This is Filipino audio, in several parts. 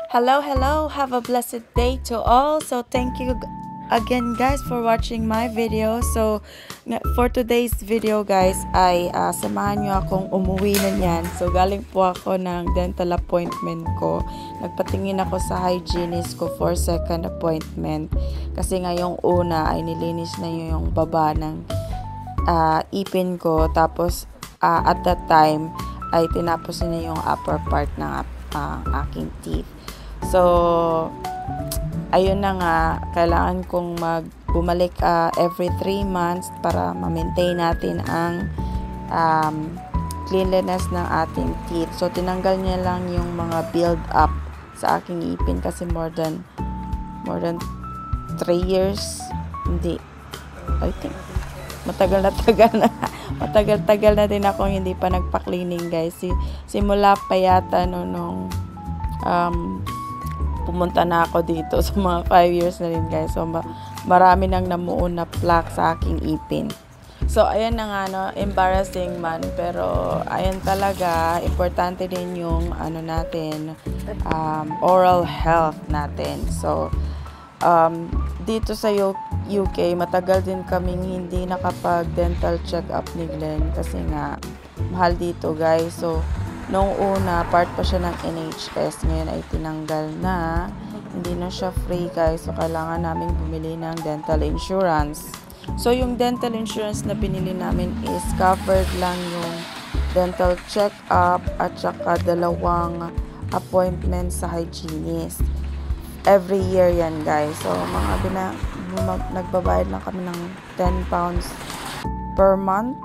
Hello, hello. Have a blessed day to all. So thank you again guys for watching my video. So for today's video guys ay samahan nyo akong umuwi na niyan. So galing po ako ng dental appointment ko. Nagpatingin ako sa hygienist ko for second appointment. Kasi ngayong una ay nilinis na yung baba ng ipin ko. Tapos at that time ay tinapos na yung upper part ng aking teeth. So, ayun na nga, kailangan kong bumalik every 3 months para ma-maintain natin ang cleanliness ng ating teeth. So, tinanggal niya lang yung mga build up sa aking ipin kasi more than 3 years. Hindi. I think matagal na din akong hindi pa nagpa-cleaning guys. Simula pa yata nung pumunta na ako dito. So mga 5 years na rin guys. So marami nang namuon na plaque sa aking ipin. So ayan na nga no, embarrassing man, pero ayan talaga, importante din yung natin, oral health natin. So dito sa UK, matagal din kaming hindi nakapag-dental check-up ni Glenn kasi nga mahal dito guys. So nung una, part pa siya ng NHS, ngayon ay tinanggal na, hindi na siya free guys. So kailangan namin bumili ng dental insurance. So yung dental insurance na binili namin is covered lang yung dental check-up at saka 2 appointment sa hygienist. Every year yan guys. So nagbabayad lang kami ng £10 per month.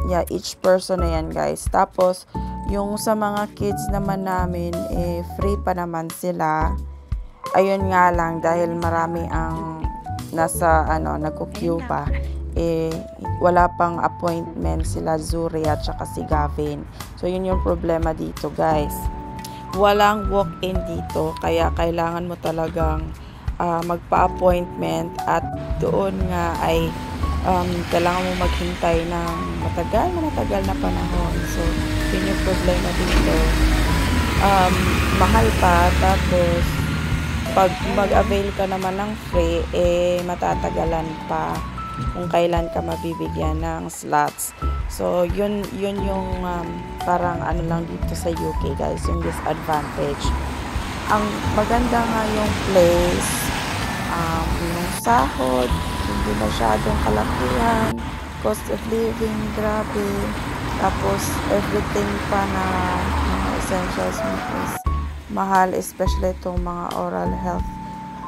Yeah, each person na yan guys. Tapos yung sa mga kids naman namin free pa naman sila. Ayun nga lang, dahil marami ang nasa nagko-queue pa, wala pang appointment sila Zuri at saka si Gavin. So yun yung problema dito guys, walang walk-in dito, kaya kailangan mo talagang magpa-appointment, at doon nga ay kailangan mo maghintay ng matagal na panahon. So yun yung problema dito, mahal pa. Tapos pag mag-avail ka naman ng free, matatagalan pa kung kailan ka mabibigyan ng slots. So yun yung parang lang dito sa UK guys, yung disadvantage. Ang maganda nga yung place, yung sahod hindi masyadong kalakihan, cost of living grabe, tapos everything pa na mga essentials is mahal, especially itong mga oral health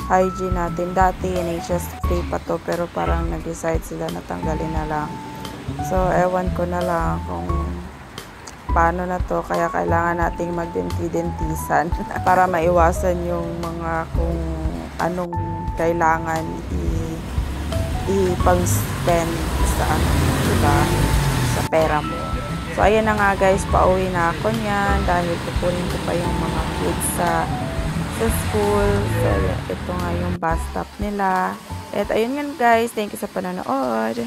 hygiene natin. Dati NHS free pa to, pero parang nag-decide sila na tanggalin na lang. So ewan ko na lang kung paano na to, kaya kailangan nating magdenti-dentisan para maiwasan yung mga kung anong kailangan ipang-spend sa diba, sa pera mo. So ayan na nga guys, pauwi na ako niyan dahil kukunin ko pa yung mga kids sa school. So ito nga yung bus stop nila. At ayun nga guys, thank you sa panonood.